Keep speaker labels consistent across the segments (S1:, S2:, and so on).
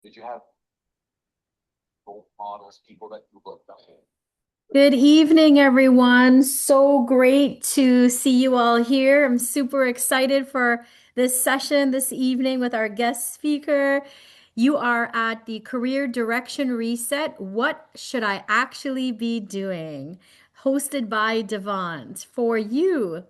S1: Did you have role models, people that you looked up to?
S2: Good evening, everyone. So great to see you all here. I'm super excited for this session this evening with our guest speaker. You are at the Career Direction Reset. What should I actually be doing? Hosted by Devant for you.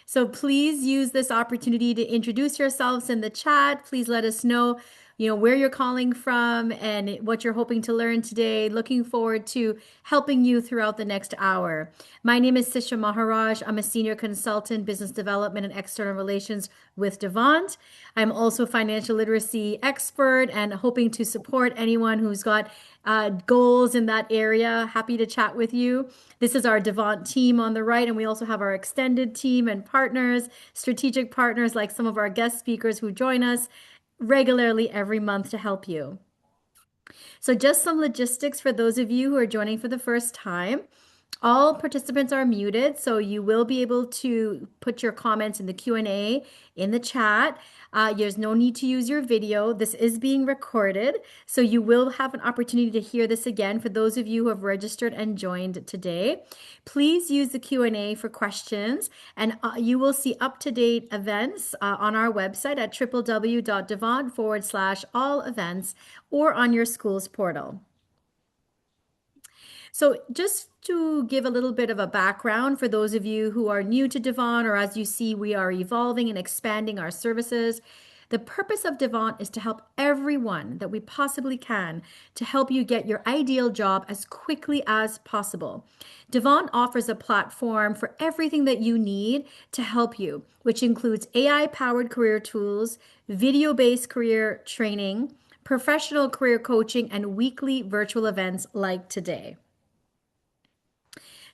S2: So please use this opportunity to introduce yourselves in the chat. Please let us know, where you're calling from and what you're hoping to learn today. Looking forward to helping you throughout the next hour. My name is Sisha Maharaj. I'm a senior consultant, business development and external relations with Devant. I'm also a financial literacy expert and hoping to support anyone who's got goals in that area. Happy to chat with you. This is our Devant team on the right, and we also have our extended team and partners, strategic partners like some of our guest speakers who join us regularly every month to help you. So just some logistics for those of you who are joining for the first time. All participants are muted, so you will be able to put your comments in the Q&A in the chat. There's no need to use your video. This is being recorded, so you will have an opportunity to hear this again for those of you who have registered and joined today. Please use the Q&A for questions, and you will see up-to-date events on our website at www.devant.all events or on your school's portal. So, just to give a little bit of a background for those of you who are new to Devant, or as you see, we are evolving and expanding our services. The purpose of Devant is to help everyone that we possibly can to help you get your ideal job as quickly as possible. Devant offers a platform for everything that you need to help you, which includes AI powered career tools, video based career training, professional career coaching, and weekly virtual events like today.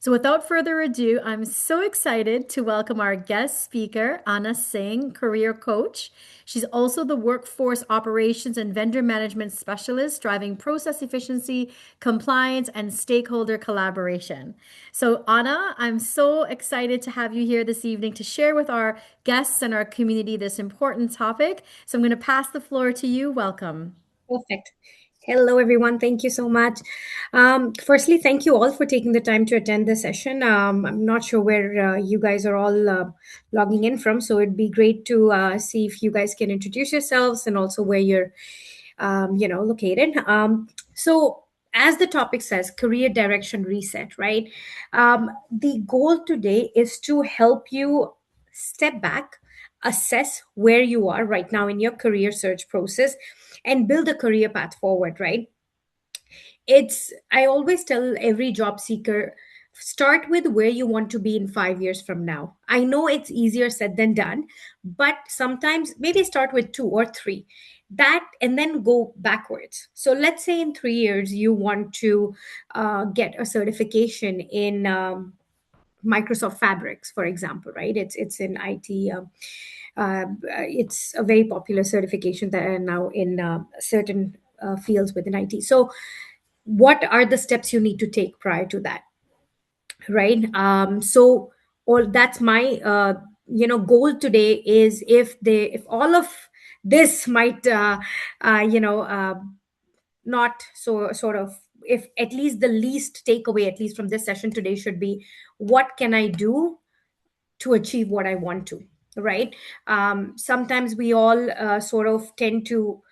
S2: So, without further ado, I'm so excited to welcome our guest speaker, Aahna Singh, career coach. She's also the workforce operations and vendor management specialist, driving process efficiency, compliance, and stakeholder collaboration. So, Aahna, I'm so excited to have you here this evening to share with our guests and our community this important topic. So, I'm going to pass the floor to you. Welcome.
S3: Perfect. Hello, everyone. Thank you so much. Firstly, thank you all for taking the time to attend the session. I'm not sure where you guys are all logging in from, so it'd be great to see if you guys can introduce yourselves and also where you're, located. So, as the topic says, career direction reset, right? The goal today is to help you step back, assess where you are right now in your career search process, and build a career path forward, right? I always tell every job seeker, start with where you want to be in 5 years from now. I know it's easier said than done, but sometimes maybe start with two or three that and then go backwards. So let's say in 3 years you want to get a certification in Microsoft Fabrics, for example, right? It's in IT. It's a very popular certification that are now in certain fields within IT. So, what are the steps you need to take prior to that, right? So, all that's my goal today is if all of this might not so sort of if at least the least takeaway at least from this session today should be what can I do to achieve what I want to, right? Sometimes we all sort of tend to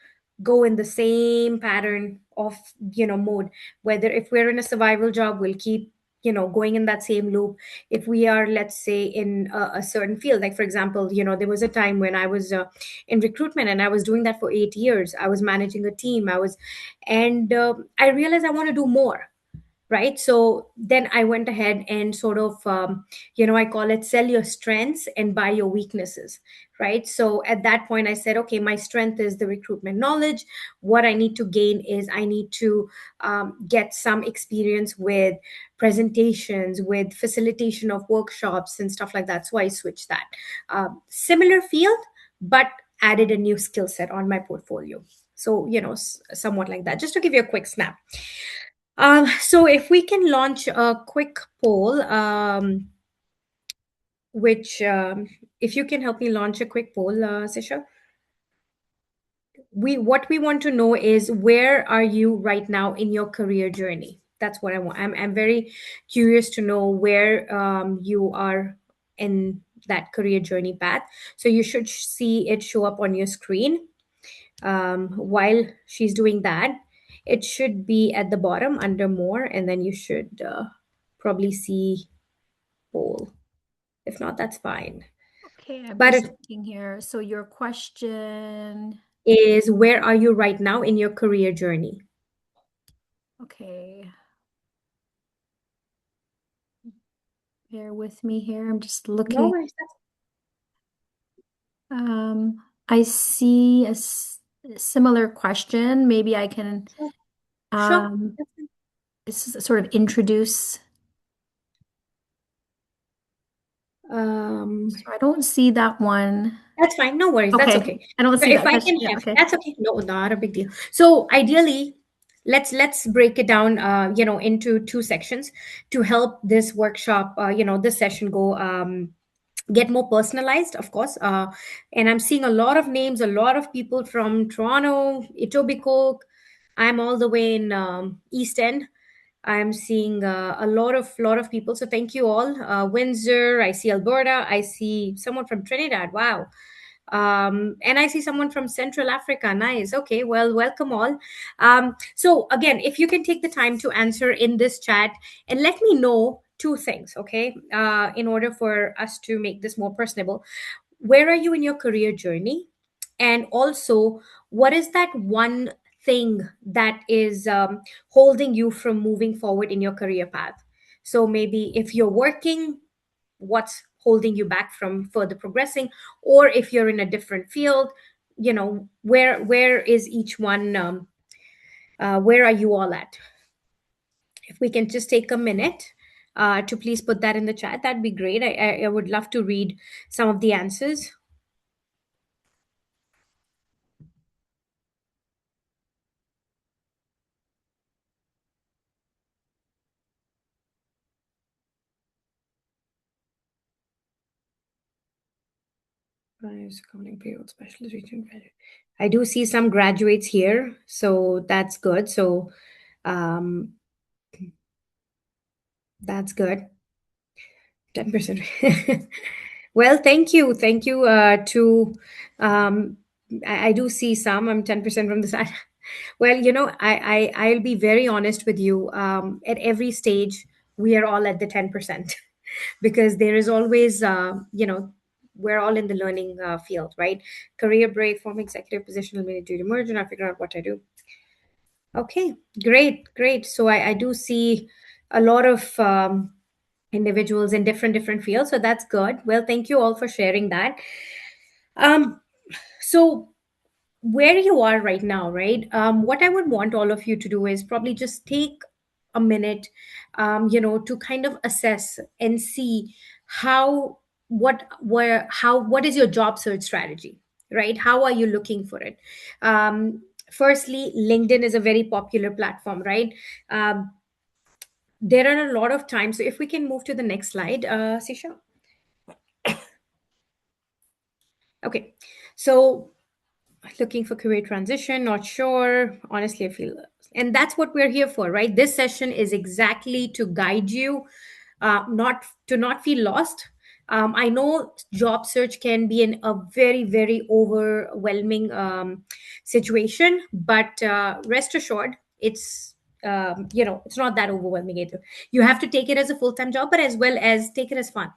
S3: go in the same pattern of mode. Whether if we're in a survival job, we'll keep going in that same loop. If we are, let's say, in a certain field, like for example, there was a time when I was in recruitment and I was doing that for 8 years. I was managing a team. And I realized I want to do more, right? So then I went ahead and sort of I call it sell your strengths and buy your weaknesses, right? So at that point I said, okay, my strength is the recruitment knowledge. What I need to gain is I need to get some experience with presentations, with facilitation of workshops and stuff like that. So I switched that. Similar field, but added a new skill set on my portfolio. So somewhat like that, just to give you a quick snap. So if we can launch a quick poll, which if you can help me launch a quick poll, Sisha. what we want to know is, where are you right now in your career journey? That's what I want. I'm very curious to know where you are in that career journey path. So you should see it show up on your screen. While she's doing that, it should be at the bottom under more, and then you should probably see poll. If not, that's fine.
S2: Okay, I'm
S3: But
S2: just
S3: it
S2: looking here. So your question,
S3: is, where are you right now in your career journey?
S2: okay, bear with me here. I'm just
S3: No
S2: looking.
S3: worries.
S2: I see a similar question. Maybe I can
S3: Sure. Sure.
S2: um, sort of introduce.
S3: Um,
S2: So I don't see that one.
S3: that's fine. No worries. That's
S2: Okay,
S3: okay.
S2: I don't
S3: So
S2: see
S3: if
S2: that.
S3: I
S2: That's
S3: can
S2: yeah.
S3: have,
S2: Okay.
S3: that's okay. No, not a big deal. So ideally, let's break it down, into two sections to help this workshop, this session go get more personalized, of course. And I'm seeing a lot of names, a lot of people from Toronto, Etobicoke. I'm all the way in East End. I'm seeing a lot of people. So thank you all. Windsor, I see Alberta, I see someone from Trinidad. Wow. And I see someone from Central Africa. Nice. Okay. Well, welcome all. So again, if you can take the time to answer in this chat and let me know two things, okay? In order for us to make this more personable, where are you in your career journey? And also, what is that one thing that is holding you from moving forward in your career path? So maybe if you're working, what's holding you back from further progressing? Or if you're in a different field, where is each one? Where are you all at? If we can just take a minute to please put that in the chat, that'd be great. I would love to read some of the answers. Accounting payroll specialist, regional graduate. I do see some graduates here, so that's good. So um, that's good. 10%. Well, thank you. Thank you to I do see some. I'm 10% from the side. Well, I'll be very honest with you. At every stage, we are all at the 10%, because there is always, we're all in the learning field, right? Career break, form executive position, managerial merge, and I figure out what I do. Okay, great, great. So I do see a lot of individuals in different fields. So that's good. Well, thank you all for sharing that. So where you are right now, right? What I would want all of you to do is probably just take a minute, to kind of assess and see how, what is your job search strategy, right? How are you looking for it? Firstly, LinkedIn is a very popular platform, right? There are a lot of times. So if we can move to the next slide, Sisha. Okay, so looking for career transition, not sure. Honestly, I feel, and that's what we're here for, right? This session is exactly to guide you, not feel lost. I know job search can be in a very, very overwhelming situation, but rest assured, it's not that overwhelming either. You have to take it as a full-time job, but as well as take it as fun,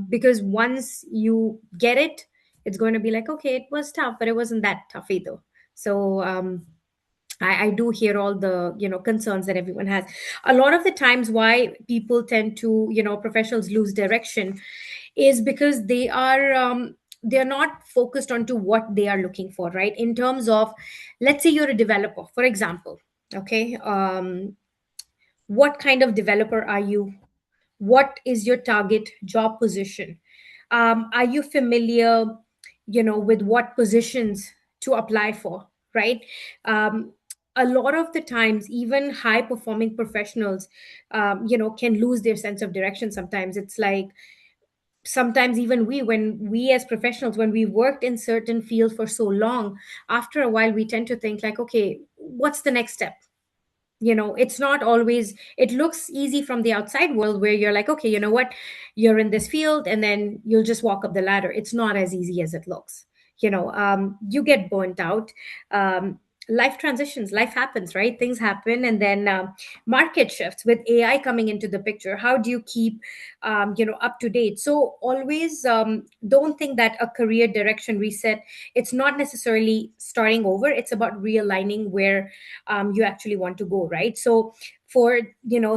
S3: because once you get it, it's going to be like, okay, it was tough, but it wasn't that tough either. So I do hear all the concerns that everyone has. A lot of the times, why people tend to, professionals lose direction, is because they're not focused onto what they are looking for, right? In terms of, let's say you're a developer, for example. Okay, what kind of developer are you? What is your target job position? Are you familiar, with what positions to apply for, right? um, a lot of the times, even high performing professionals can lose their sense of direction. Sometimes it's like, sometimes even when we as professionals, when we worked in certain fields for so long, after a while we tend to think like, okay, what's the next step? It's not always, it looks easy from the outside world where you're like, okay, you know what, you're in this field and then you'll just walk up the ladder. It's not as easy as it looks. You get burnt out. Life transitions, life happens, right? Things happen, and then market shifts with AI coming into the picture. How do you keep up to date? So always, don't think that a career direction reset, it's not necessarily starting over. It's about realigning where you actually want to go, right? So for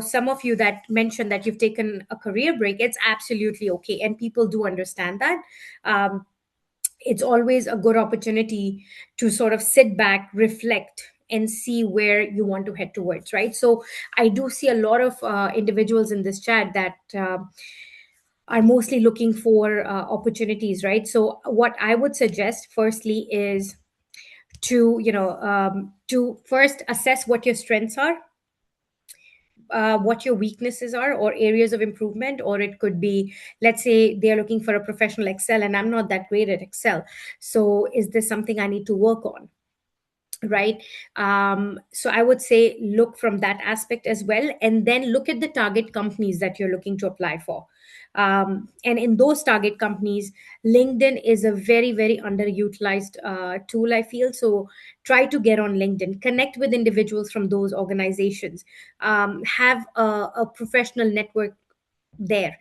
S3: some of you that mentioned that you've taken a career break, it's absolutely okay, and people do understand that. It's always a good opportunity to sort of sit back, reflect, and see where you want to head towards, right? So I do see a lot of individuals in this chat that are mostly looking for opportunities, right? So what I would suggest firstly is to first assess what your strengths are, what your weaknesses are, or areas of improvement. Or it could be, let's say they're looking for a professional Excel and I'm not that great at Excel, so is this something I need to work on, right? So I would say look from that aspect as well, and then look at the target companies that you're looking to apply for. And in those target companies, LinkedIn is a very, very underutilized tool, I feel. So try to get on LinkedIn, connect with individuals from those organizations, have a professional network there.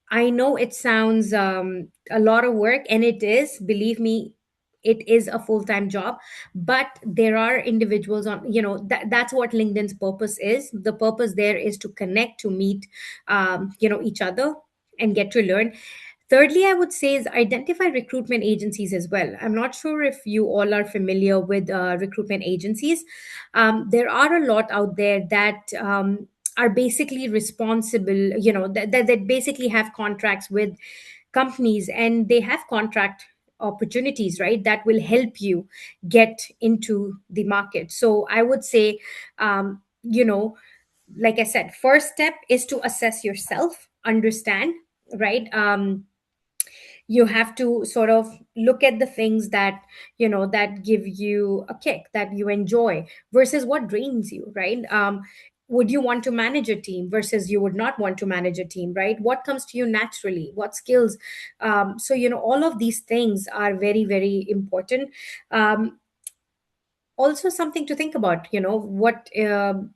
S3: I know it sounds a lot of work, and it is, believe me, it is a full time job. But there are individuals on, that's what LinkedIn's purpose is. The purpose there is to connect, to meet, each other and get to learn. Thirdly, I would say is identify recruitment agencies as well. I'm not sure if you all are familiar with recruitment agencies. There are a lot out there that are basically responsible, that basically have contracts with companies, and they have contract opportunities, right, that will help you get into the market. So I would say, like I said, first step is to assess yourself, understand, right? You have to sort of look at the things that that give you a kick, that you enjoy, versus what drains you, right? Would you want to manage a team versus you would not want to manage a team, right? What comes to you naturally, what skills? So all of these things are very, very important. Also something to think about, what,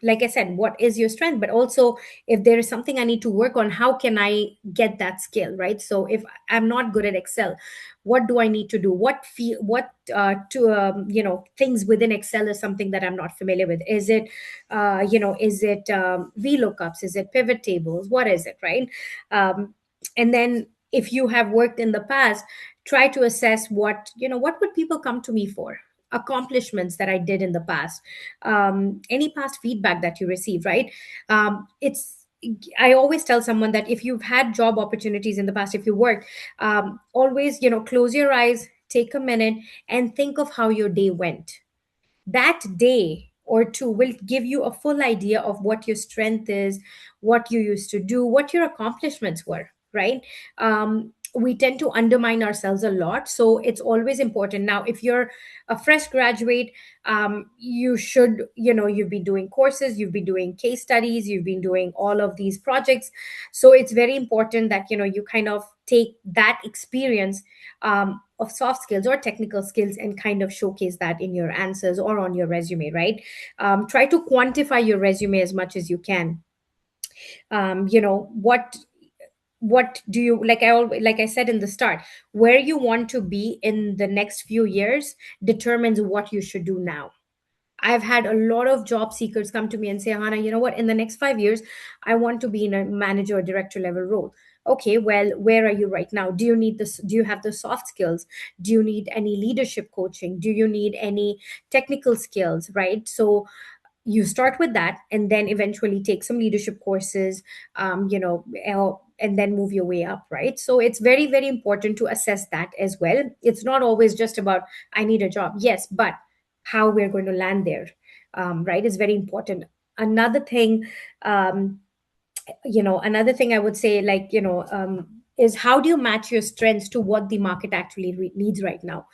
S3: like I said, what is your strength, but also if there is something I need to work on, how can I get that skill, right? So if I'm not good at Excel, what do I need to do? What to things within Excel is something that I'm not familiar with. Is it VLOOKUPs? Is it pivot tables? What is it, right? And then if you have worked in the past, try to assess what would people come to me for, accomplishments that I did in the past, any past feedback that you received, right? It's I always tell someone that if you've had job opportunities in the past, if you worked, always close your eyes, take a minute, and think of how your day went. That day or two will give you a full idea of what your strength is, what you used to do, what your accomplishments were, right? We tend to undermine ourselves a lot, so it's always important. Now if you're a fresh graduate, you should, you've been doing courses, you've been doing case studies, you've been doing all of these projects. So it's very important that you kind of take that experience, of soft skills or technical skills, and kind of showcase that in your answers or on your resume, right? Try to quantify your resume as much as you can. What do you like? Like I said in the start, where you want to be in the next few years determines what you should do now. I've had a lot of job seekers come to me and say, Hannah, you know what? In the next 5 years, I want to be in a manager or director level role. Okay, well, where are you right now? Do you need this? Do you have the soft skills? Do you need any leadership coaching? Do you need any technical skills? Right. So you start with that, and then eventually take some leadership courses, and then move your way up, right? So it's very, very important to assess that as well. It's not always just about I need a job, yes, but how we're going to land there, right, is very important. Another thing, another thing I would say, like, is how do you match your strengths to what the market actually needs right now?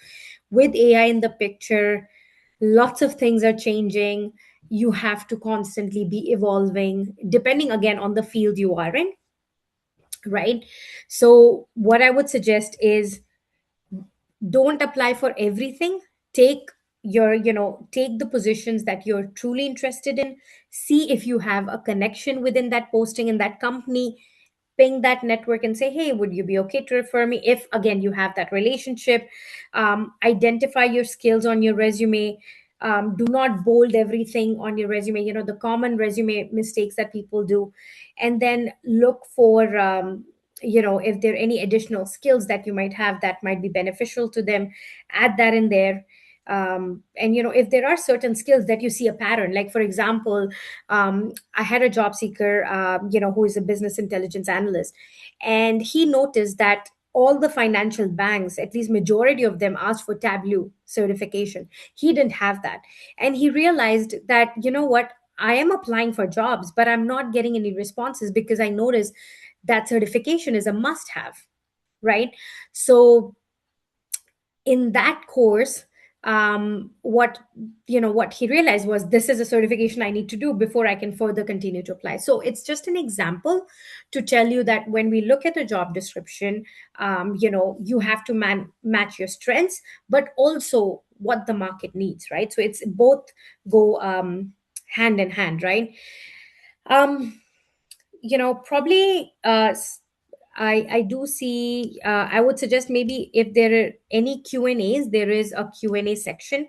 S3: With AI in the picture, lots of things are changing. You have to constantly be evolving depending again on the field you are in, right? So what I would suggest is, don't apply for everything. Take take the positions that you're truly interested in. See if you have a connection within that posting in that company. Ping that network and say, hey, would you be okay to refer me? If again you have that relationship, identify your skills on your resume. Do not bold everything on your resume, the common resume mistakes that people do. And then look for if there are any additional skills that you might have that might be beneficial to them, add that in there. And if there are certain skills that you see a pattern, like for example, I had a job seeker, who is a business intelligence analyst, and he noticed that all the financial banks, at least majority of them, asked for Tableau certification. He didn't have that, and he realized that, what, I am applying for jobs, but I'm not getting any responses because I noticed that certification is a must have, right? So in that course, what he realized was, this is a certification I need to do before I can further continue to apply. So it's just an example to tell you that when we look at a job description, you have to match your strengths, but also what the market needs, right? So it's both go hand in hand, right? um Probably I do see. I would suggest, maybe if there are any Q&As, there is a Q&A section.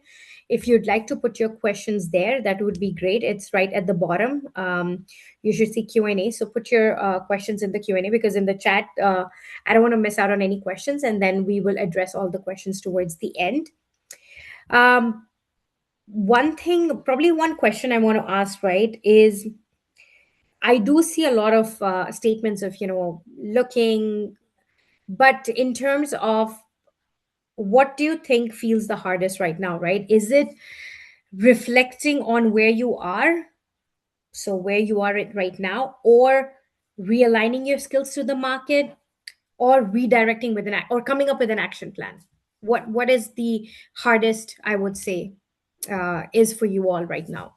S3: If you'd like to put your questions there, that would be great. It's right at the bottom. You should see Q&A. So put your questions in the Q&A, because in the chat, I don't want to miss out on any questions, and then we will address all the questions towards the end. One thing, probably one question I want to ask, right, is I do see a lot of statements of, looking, but in terms of, what do you think feels the hardest right now, right? Is it reflecting on where you are, so where you are right now, or realigning your skills to the market, or redirecting with or coming up with an action plan? What is the hardest, I would say, is for you all right now?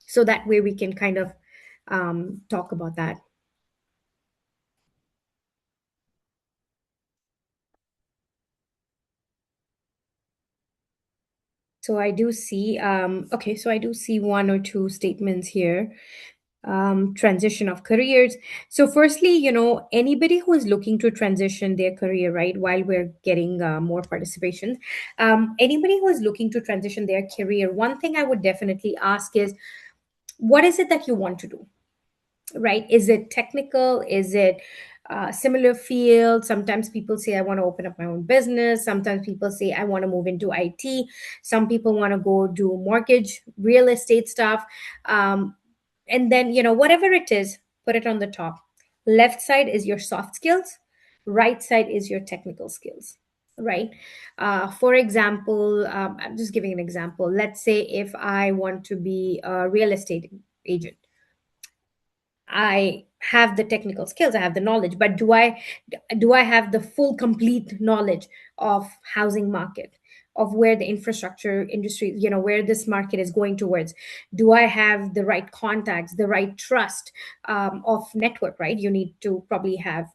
S3: So that way we can kind of talk about that. So I do see, okay, so I do see one or two statements here. Transition of careers. So, firstly, anybody who is looking to transition their career, right, while we're getting more participation, anybody who is looking to transition their career, one thing I would definitely ask is, what is it that you want to do? Right? Is it technical? Is it similar field? Sometimes people say, I want to open up my own business. Sometimes people say, I want to move into IT. Some people want to go do mortgage, real estate stuff. And then, whatever it is, put it on the top. Left side is your soft skills, right side is your technical skills, right? For example, I'm just giving an example. Let's say if I want to be a real estate agent, I have the technical skills, I have the knowledge, but do I have the full complete knowledge of housing market, of where the infrastructure industry, where this market is going towards? Do I have the right contacts, the right trust of network, right? You need to probably have,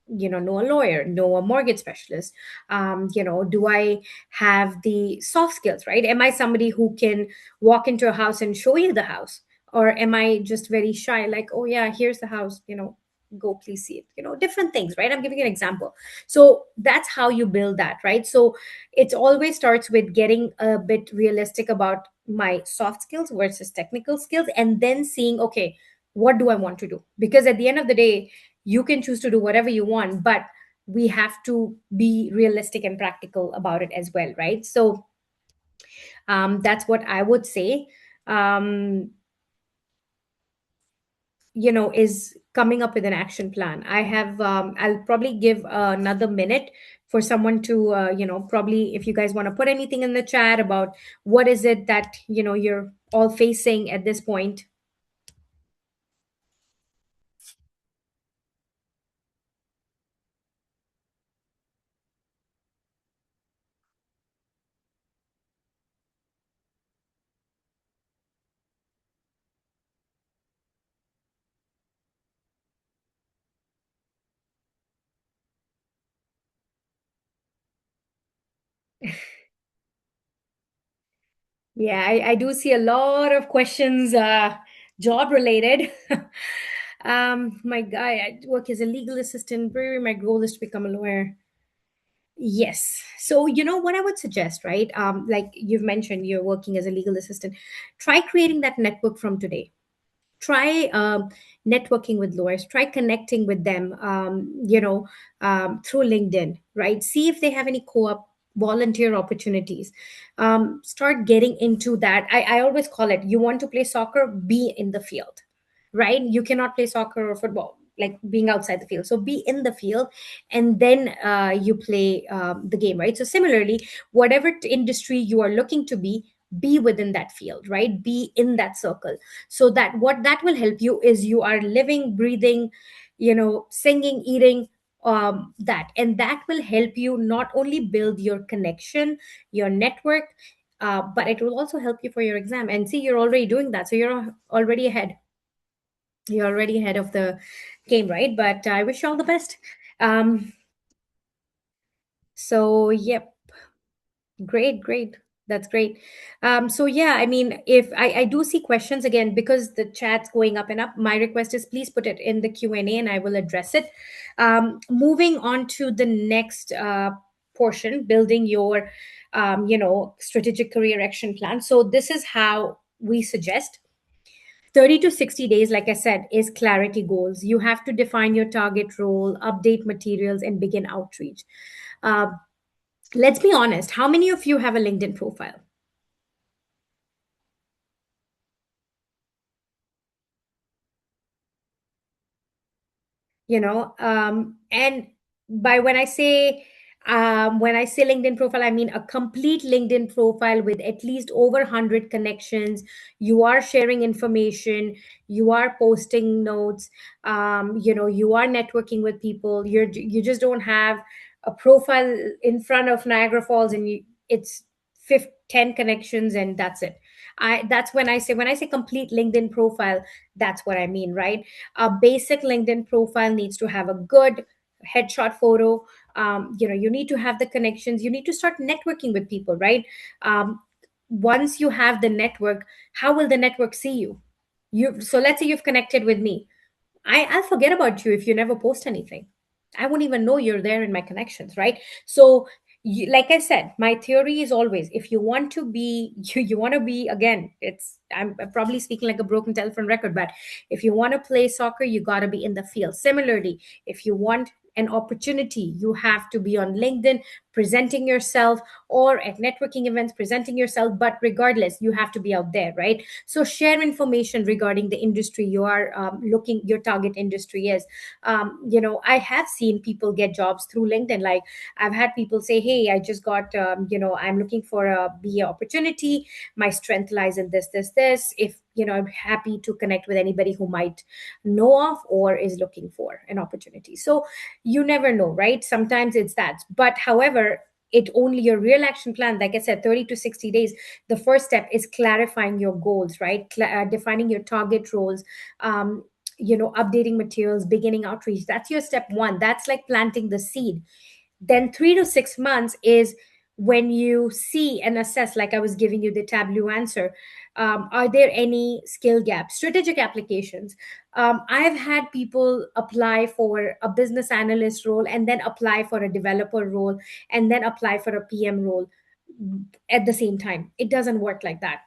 S3: know a lawyer, know a mortgage specialist. Do I have the soft skills, right? Am I somebody who can walk into a house and show you the house? Or am I just very shy, like, oh yeah, here's the house, go please see it, different things, right? I'm giving you an example. So that's how you build that, right? So it always starts with getting a bit realistic about my soft skills versus technical skills, and then seeing, okay, what do I want to do? Because at the end of the day, you can choose to do whatever you want, but we have to be realistic and practical about it as well, right? So that's what I would say. Is coming up with an action plan. I'll probably give another minute for someone to probably, if you guys want to put anything in the chat about what is it that you're all facing at this point. Yeah, I do see a lot of questions, job related. My guy, I work as a legal assistant. Really, my goal is to become a lawyer. Yes. So, what I would suggest, right? Like you've mentioned, you're working as a legal assistant. Try creating that network from today. Try networking with lawyers. Try connecting with them, through LinkedIn, right? See if they have any co-op volunteer opportunities. Start getting into that. I always call it, you want to play soccer, be in the field, right? You cannot play soccer or football like being outside the field. So be in the field, and then you play the game, right? So similarly, whatever industry you are looking to be within that field, right? Be in that circle. So that what that will help you is you are living, breathing, singing, eating, that, and that will help you not only build your connection, your network, but it will also help you for your exam. And see, you're already doing that, so you're already ahead of the game, right? But I wish you all the best. um so yep. Great, great. That's great. So yeah, I mean, if I do see questions again, because the chat's going up and up, my request is please put it in the Q&A and I will address it. Moving on to the next portion, building your, strategic career action plan. So this is how we suggest 30 to 60 days, like I said, is clarity goals. You have to define your target role, update materials, and begin outreach. Uh, let's be honest, how many of you have a LinkedIn profile? And by when I say LinkedIn profile, I mean a complete LinkedIn profile with at least over 100 connections. You are sharing information, you are posting notes, you are networking with people. You just don't have a profile in front of Niagara Falls, and it's 10 connections and that's it. That's when I say complete LinkedIn profile, that's what I mean, right? A basic LinkedIn profile needs to have a good headshot photo. You need to have the connections. You need to start networking with people, right? Once you have the network, how will the network see you? So let's say you've connected with me. I'll forget about you if you never post anything. I won't even know you're there in my connections, right? So, like I said, my theory is always, if you want to be, you want to be, again, I'm probably speaking like a broken telephone record, but if you want to play soccer, you got to be in the field. Similarly, if you want an opportunity, you have to be on LinkedIn presenting yourself, or at networking events presenting yourself. But regardless, you have to be out there, right? So share information regarding the industry you are looking, your target industry is. I have seen people get jobs through LinkedIn. Like, I've had people say, hey, I just got, I'm looking for a BA opportunity. My strength lies in this. If I'm happy to connect with anybody who might know of or is looking for an opportunity. So you never know, right? Sometimes it's that. But however, it only your real action plan, like I said, 30 to 60 days. The first step is clarifying your goals, right? Defining your target roles, updating materials, beginning outreach. That's your step one. That's like planting the seed. Then 3 to 6 months is when you see and assess, like I was giving you the tableau answer. Are there any skill gaps? Strategic applications. I've had people apply for a business analyst role and then apply for a developer role and then apply for a PM role at the same time. It doesn't work like that.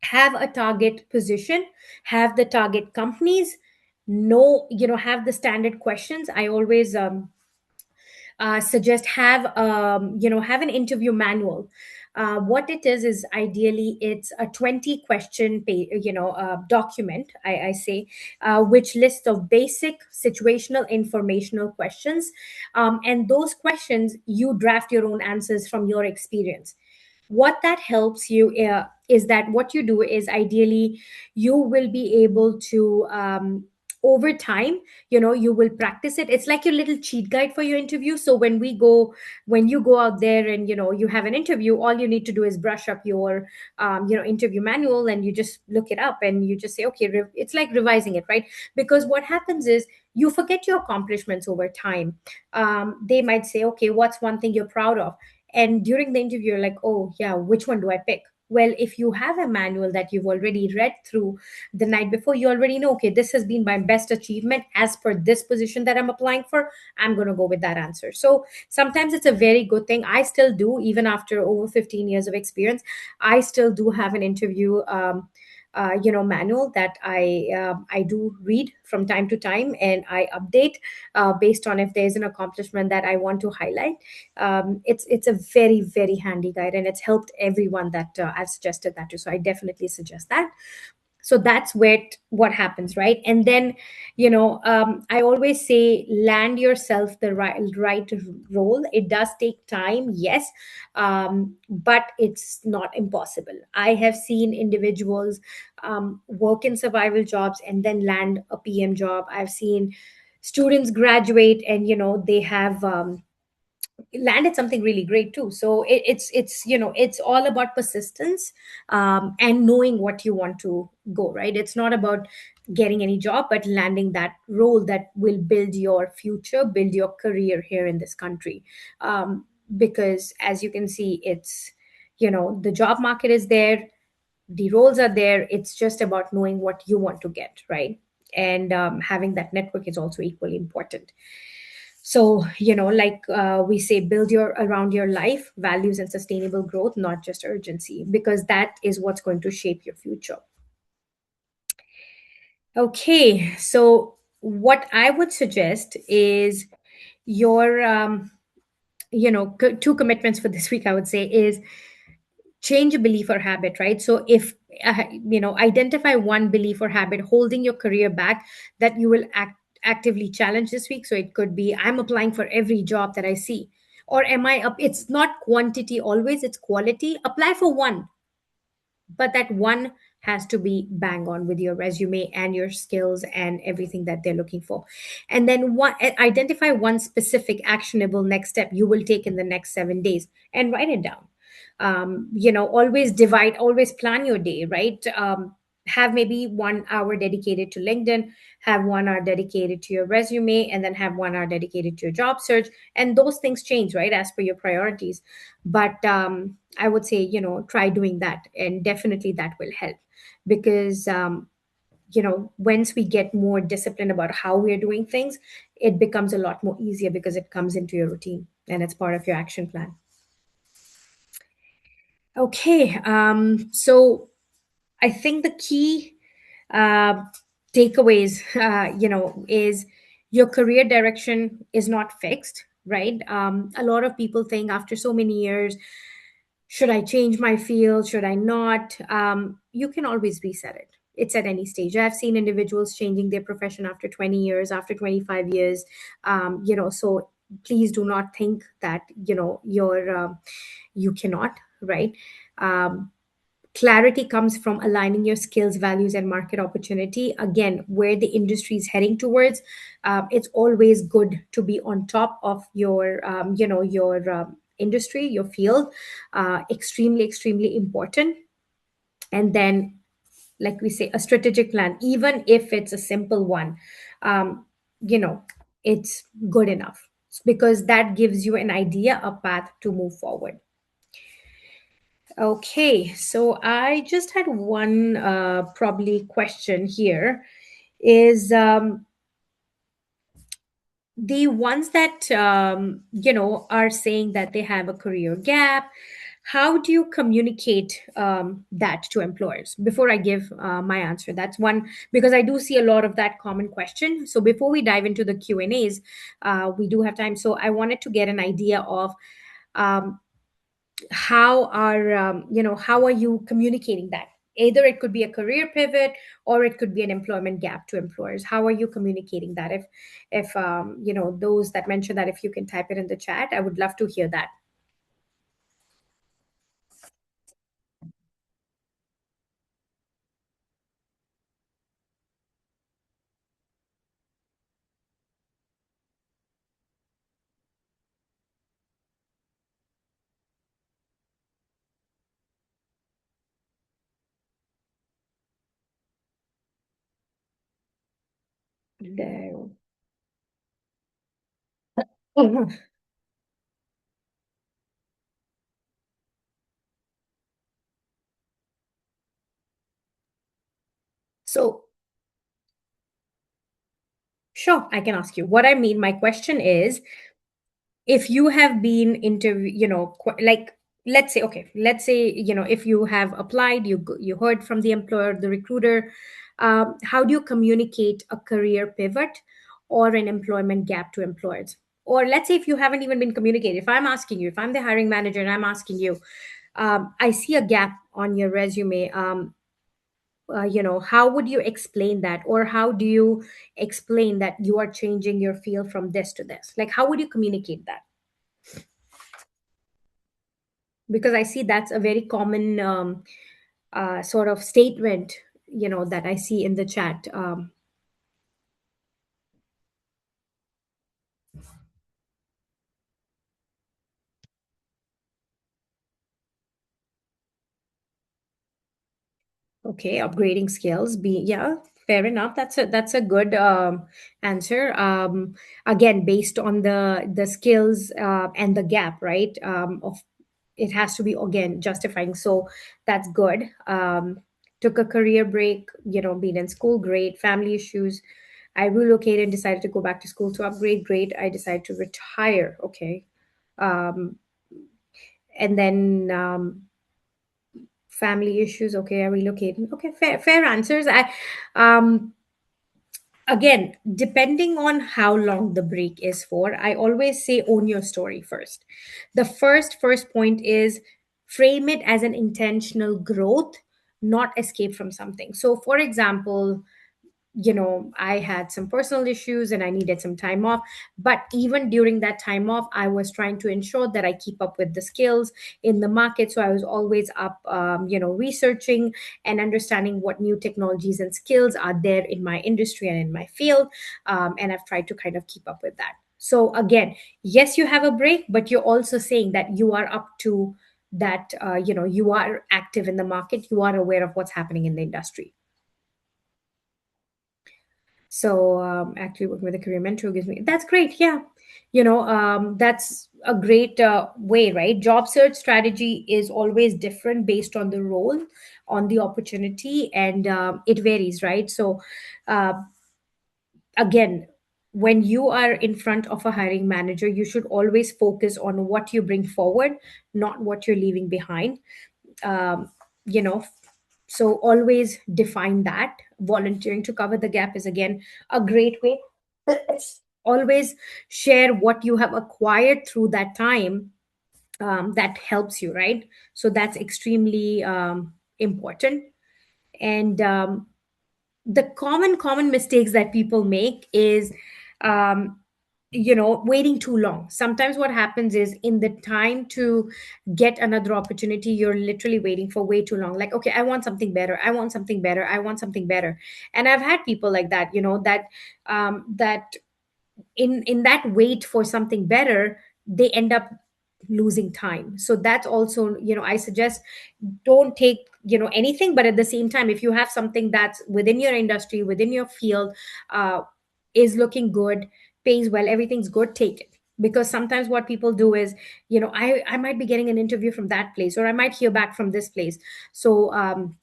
S3: Have a target position, have the target companies, have the standard questions. I always suggest have an interview manual. What it is ideally it's a 20 question document, I say, which list of basic situational informational questions, and those questions you draft your own answers from your experience. What that helps you is that what you do is ideally you will be able to, over time, you will practice it. It's like your little cheat guide for your interview. So when you go out there and you have an interview, all you need to do is brush up your interview manual, and you just look it up and you just say, okay, it's like revising it, right? Because what happens is you forget your accomplishments over time. They might say, okay, what's one thing you're proud of? And during the interview, you're like, oh yeah, which one do I pick? Well, if you have a manual that you've already read through the night before, you already know, okay, this has been my best achievement as per this position that I'm applying for. I'm going to go with that answer. So sometimes it's a very good thing. I still do, even after over 15 years of experience, I still do have an interview. Manual that I do read from time to time, and I update based on if there's an accomplishment that I want to highlight. It's a very very handy guide, and it's helped everyone that I've suggested that to. So I definitely suggest that. So that's where what happens, right? And then I always say, land yourself the right role. It does take time, yes, but it's not impossible. I have seen individuals work in survival jobs and then land a PM job. I've seen students graduate and they have landed something really great too. So it's all about persistence, and knowing what you want to go, right? It's not about getting any job, but landing that role that will build your future, build your career here in this country. Because as you can see, it's the job market is there, the roles are there. It's just about knowing what you want to get, right? And having that network is also equally important. So like we say, build your around your life values and sustainable growth, not just urgency, because that is what's going to shape your future. Okay, so what I would suggest is your two commitments for this week, I would say, is change a belief or habit, right? So if identify one belief or habit holding your career back that you will actively challenge this week. So it could be, I'm applying for every job that I see, or am I up, it's not quantity always, it's quality. Apply for one, but that one has to be bang on with your resume and your skills and everything that they're looking for. And then identify one specific actionable next step you will take in the next 7 days and write it down. Always divide, always plan your day, right? Have maybe 1 hour dedicated to LinkedIn, have 1 hour dedicated to your resume, and then have 1 hour dedicated to your job search. And those things change, right, as per your priorities. But I would say, try doing that, and definitely that will help. Because once we get more disciplined about how we're doing things, it becomes a lot more easier because it comes into your routine and it's part of your action plan. Okay, so I think the key uh, takeaways, is your career direction is not fixed, right? A lot of people think after so many years, should I change my field? Should I not? You can always reset it. It's at any stage. I've seen individuals changing their profession after 20 years, after 25 years. So please do not think that, you cannot, right? Um, Clarity comes from aligning your skills, values, and market opportunity. Again, where the industry is heading towards, it's always good to be on top of your industry, your field. Extremely, extremely important. And then, like we say, a strategic plan, even if it's a simple one, um, you know, it's good enough, because that gives you an idea, a path to move forward. Okay, so I just had one probably question here, is the ones that are saying that they have a career gap. How do you communicate that to employers? Before I give my answer, that's one, because I do see a lot of that common question. So before we dive into the Q and A's, we do have time. So I wanted to get an idea of um, how are you communicating that? Either it could be a career pivot, or it could be an employment gap to employers. How are you communicating that? If those that mention that, if you can type it in the chat, I would love to hear that. There. So, sure, I can ask you. What I mean, my question is, if you have been interview, like, let's say, okay, let's say, if you have applied, you heard from the employer, the recruiter, how do you communicate a career pivot or an employment gap to employers? Or let's say if you haven't even been communicated, if I'm asking you, if I'm the hiring manager and I'm asking you, I see a gap on your resume, how would you explain that, or how do you explain that you are changing your field from this to this? Like, how would you communicate that? Because I see that's a very common sort of statement, that I see in the chat. Okay, upgrading skills. Yeah, fair enough. That's a good answer. Again, based on the skills and the gap, right? Of it has to be again justifying. So that's good. Took a career break. Been in school, great. Family issues. I relocated, decided to go back to school to upgrade. Great. I decided to retire. Okay. Um, and then family issues. Okay, I relocated. Okay, fair answers. I again, depending on how long the break is for, I always say own your story first. The first point is frame it as an intentional growth, not escape from something. So for example, I had some personal issues and I needed some time off. But even during that time off, I was trying to ensure that I keep up with the skills in the market. So I was always up, researching and understanding what new technologies and skills are there in my industry and in my field. And I've tried to kind of keep up with that. So again, yes, you have a break, but you're also saying that you are up to that, you are active in the market, you are aware of what's happening in the industry. So actually working with a career mentor gives me that's great. Yeah, that's a great way, right? Job search strategy is always different based on the role, on the opportunity, and it varies, right? So uh, again, when you are in front of a hiring manager, you should always focus on what you bring forward, not what you're leaving behind. um, you know so always define that. Volunteering to cover the gap is again a great way. Always share what you have acquired through that time, that helps you, right? So that's extremely important. And the common mistakes that people make is um, waiting too long. Sometimes what happens is in the time to get another opportunity, you're literally waiting for way too long. Like, okay, I want something better, I want something better, I want something better. And I've had people like that, that in that wait for something better, they end up losing time. So that's also, I suggest don't take anything, but at the same time, if you have something that's within your industry, within your field, uh, is looking good, pays well, everything's good, take it. Because sometimes what people do is, I might be getting an interview from that place, or I might hear back from this place. So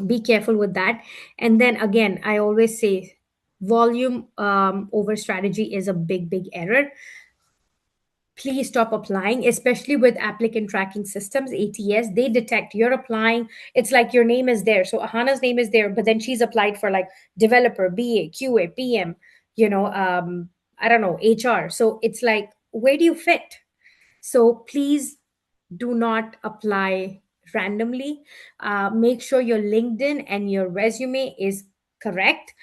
S3: be careful with that. And then again, I always say volume over strategy is a big error. Please stop applying, especially with applicant tracking systems, ATS. They detect you're applying. It's like your name is there. So Ahana's name is there, but then she's applied for like developer, BA, QA, PM, I don't know, HR. So it's like, where do you fit? So please do not apply randomly. Make sure your LinkedIn and your resume is correct.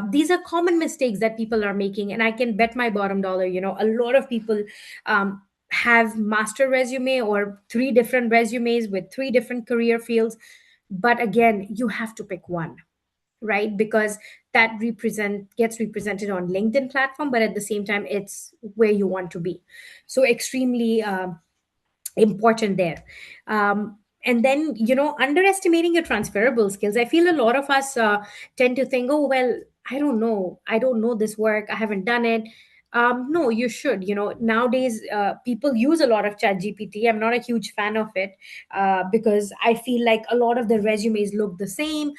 S3: These are common mistakes that people are making, and I can bet my bottom dollar, a lot of people have master resume or three different resumes with three different career fields. But again, you have to pick one, right? Because that represent gets represented on LinkedIn platform, but at the same time, it's where you want to be. So extremely important there. And then, underestimating your transferable skills. I feel a lot of us tend to think, oh, well, I don't know this work, I haven't done it. No, you should. Nowadays, people use a lot of chat GPT. I'm not a huge fan of it, because I feel like a lot of the resumes look the same.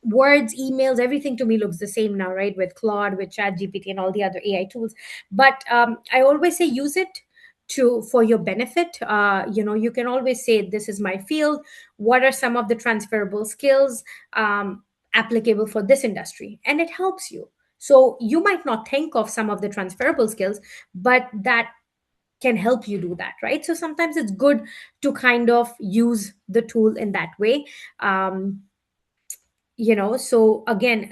S3: words, emails, everything to me looks the same now, right? With Claude, with ChatGPT, and all the other AI tools. But I always say use it to for your benefit. You can always say, this is my field. What are some of the transferable skills applicable for this industry? And it helps you. So you might not think of some of the transferable skills, but that can help you do that, right? So sometimes it's good to kind of use the tool in that way. So again,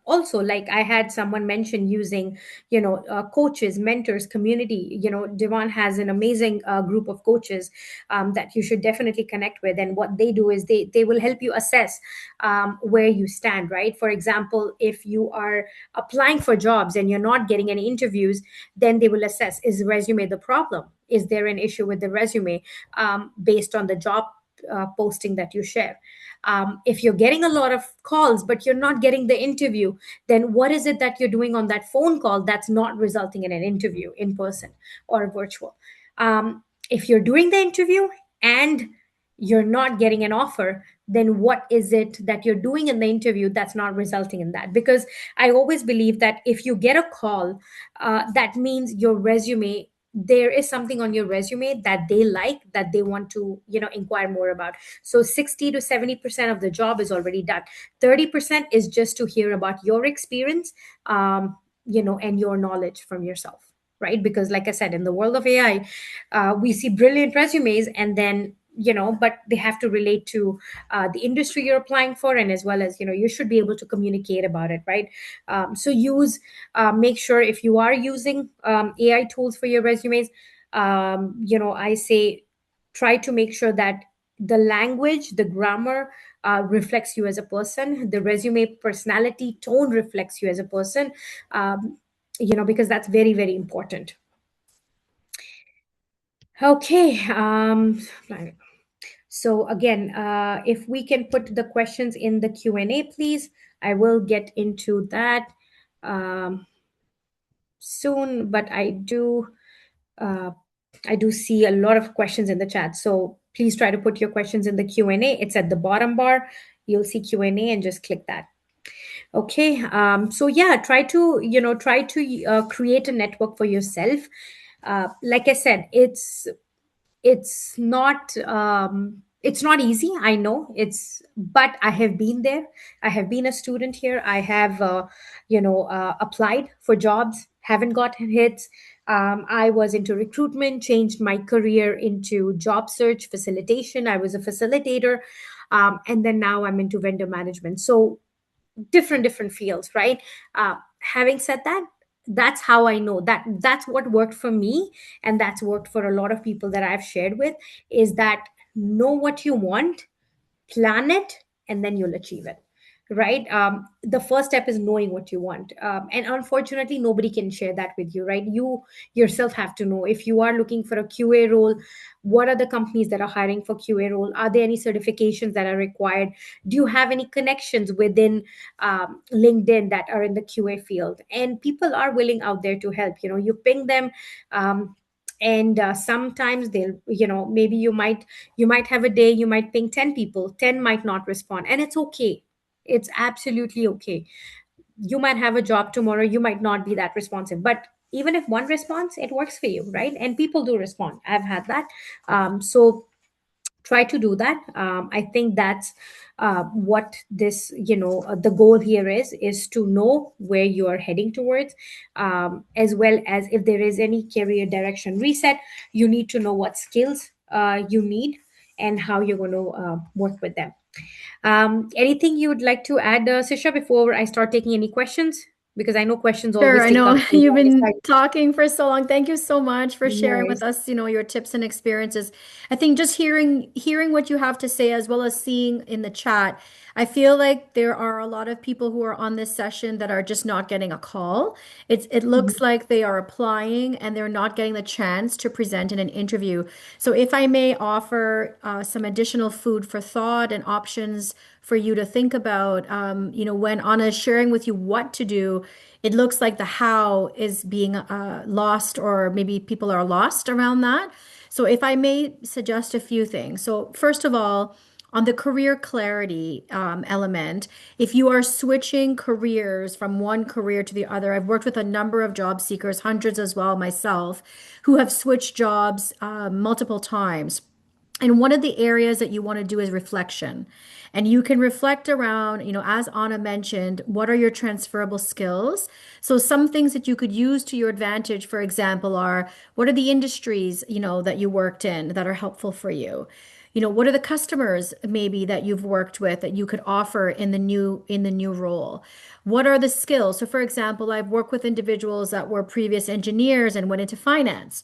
S3: also, like I had someone mention using coaches, mentors, community. Devon has an amazing group of coaches that you should definitely connect with, and what they do is they will help you assess where you stand, right? For example, if you are applying for jobs and you're not getting any interviews, then they will assess, is the resume the problem? Is there an issue with the resume based on the job posting that you share? If you're getting a lot of calls but you're not getting the interview, then what is it that you're doing on that phone call that's not resulting in an interview in person or virtual? If you're doing the interview and you're not getting an offer, then what is it that you're doing in the interview that's not resulting in that? Because I always believe that if you get a call, that means your resume, there is something on your resume that they like, that they want to inquire more about. So 60 to 70% of the job is already done. 30% is just to hear about your experience, and your knowledge from yourself, right? Because like I said, in the world of AI, we see brilliant resumes, and then but they have to relate to the industry you're applying for, and as well as you should be able to communicate about it, right? So use make sure, if you are using AI tools for your resumes, I say try to make sure that the language, the grammar reflects you as a person. The resume personality tone reflects you as a person, because that's very, very important. Okay. So again, if we can put the questions in the Q&A, please. I will get into that soon, but I do see a lot of questions in the chat. So please try to put your questions in the Q&A. It's at the bottom bar. You'll see Q&A and just click that. Okay. So yeah, try to create a network for yourself. Like I said, it's not easy, I know. But I have been there. I have been a student here. I have applied for jobs, haven't gotten hits. I was into recruitment, changed my career into job search facilitation. I was a facilitator, and then now I'm into vendor management. So different fields, right? Having said that, that's how I know that that's what worked for me, and that's worked for a lot of people that I've shared with, is that know what you want, plan it, and then you'll achieve it, right? The first step is knowing what you want, and unfortunately nobody can share that with you, right? You yourself have to know. If you are looking for a QA role, what are the companies that are hiring for QA role? Are there any certifications that are required? Do you have any connections within LinkedIn that are in the QA field? And people are willing out there to help. You ping them, and sometimes they'll, maybe you might have a day, you might ping 10 people, 10 might not respond, and it's okay. It's absolutely okay. You might have a job tomorrow, you might not be that responsive, but even if one responds, it works for you, right? And people do respond. I've had that. So try to do that. I think that's what this the goal here is to know where you are heading towards, as well as if there is any career direction reset, you need to know what skills you need and how you're going to work with them. Anything you would like to add, Sisha, before I start taking any questions? Because I know questions
S2: Sure,
S3: always
S2: I
S3: take
S2: know
S3: up the
S2: you've
S3: longest
S2: been
S3: time.
S2: talking for so long. Thank you so much for
S3: No
S2: sharing with
S3: worries.
S2: us, your tips and experiences. I think just hearing what you have to say, as well as seeing in the chat, I feel like there are a lot of people who are on this session that are just not getting a call. It looks like they are applying and they're not getting the chance to present in an interview. So if I may offer some additional food for thought and options for you to think about, when Anna is sharing with you what to do, it looks like the how is being lost, or maybe people are lost around that. So if I may suggest a few things. So first of all, on the career clarity element, if you are switching careers from one career to the other, I've worked with a number of job seekers, hundreds as well myself, who have switched jobs multiple times. And one of the areas that you want to do is reflection. And you can reflect around, as Anna mentioned, what are your transferable skills? So some things that you could use to your advantage, for example, are what are the industries, that you worked in that are helpful for you? What are the customers maybe that you've worked with that you could offer in the new role? What are the skills? So for example, I've worked with individuals that were previous engineers and went into finance.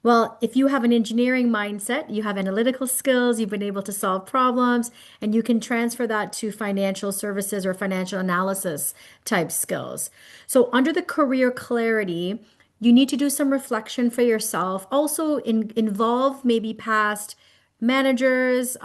S2: Well, if you have an engineering mindset, you have analytical skills, you've been able to solve problems, and you can transfer that to financial services or financial analysis type skills. So, under the career clarity, you need to do some reflection for yourself. Also, involve maybe past managers,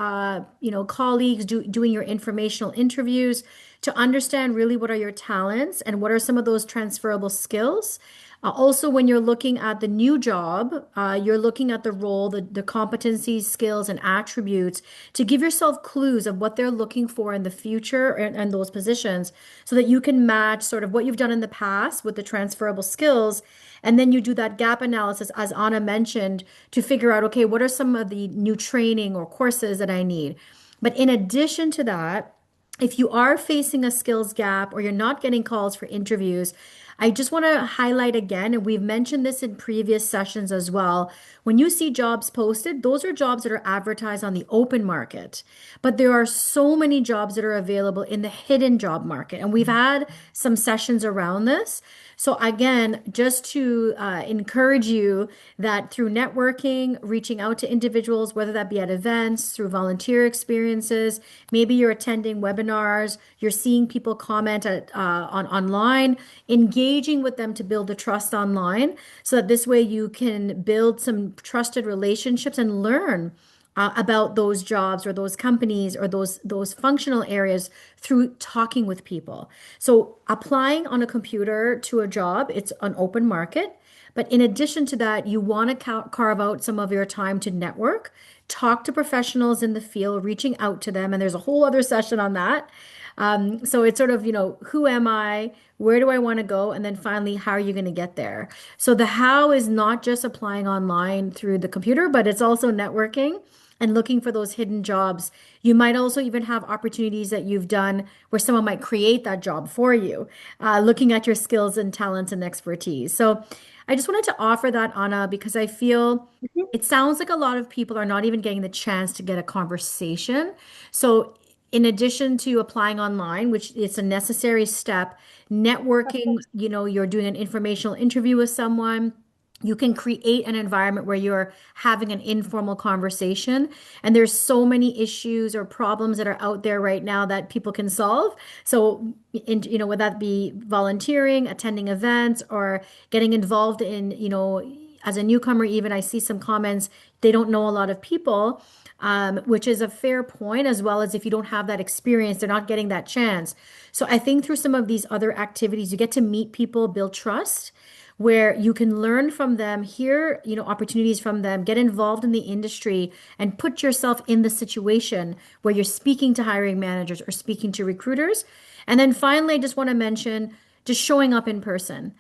S2: colleagues doing your informational interviews to understand really what are your talents and what are some of those transferable skills. Also, when you're looking at the new job, you're looking at the role, the competencies, skills, and attributes to give yourself clues of what they're looking for in the future and those positions so that you can match sort of what you've done in the past with the transferable skills. And then you do that gap analysis, as Anna mentioned, to figure out, okay, what are some of the new training or courses that I need? But in addition to that, if you are facing a skills gap or you're not getting calls for interviews, I just want to highlight again, and we've mentioned this in previous sessions as well. When you see jobs posted, those are jobs that are advertised on the open market. But there are so many jobs that are available in the hidden job market. And we've had some sessions around this. So, again, just to encourage you that through networking, reaching out to individuals, whether that be at events, through volunteer experiences, maybe you're attending webinars, you're seeing people comment on online, engaging with them to build the trust online so that this way you can build some trusted relationships and learn about those jobs or those companies or those functional areas through talking with people. So applying on a computer to a job, it's an open market. But in addition to that, you want to carve out some of your time to network, talk to professionals in the field, reaching out to them. And there's a whole other session on that. So it's sort of, who am I? Where do I want to go? And then finally, how are you going to get there? So the how is not just applying online through the computer, but it's also networking and looking for those hidden jobs. You might also even have opportunities that you've done where someone might create that job for you, looking at your skills and talents and expertise. So I just wanted to offer that, Anna, because I feel
S3: Mhm.
S2: it sounds like a lot of people are not even getting the chance to get a conversation. So in addition to applying online, which is a necessary step,
S3: Of
S2: networking,
S3: course.
S2: you're doing an informational interview with someone. You can create an environment where you're having an informal conversation. And there's so many issues or problems that are out there right now that people can solve. So, would that be volunteering, attending events, or getting involved in, as a newcomer, even I see some comments, they don't know a lot of people, which is a fair point, as well as if you don't have that experience, they're not getting that chance. So I think through some of these other activities, you get to meet people, build trust where you can learn from them, hear, opportunities from them, get involved in the industry and put yourself in the situation where you're speaking to hiring managers or speaking to recruiters. And then finally, I just want to mention just showing up in person.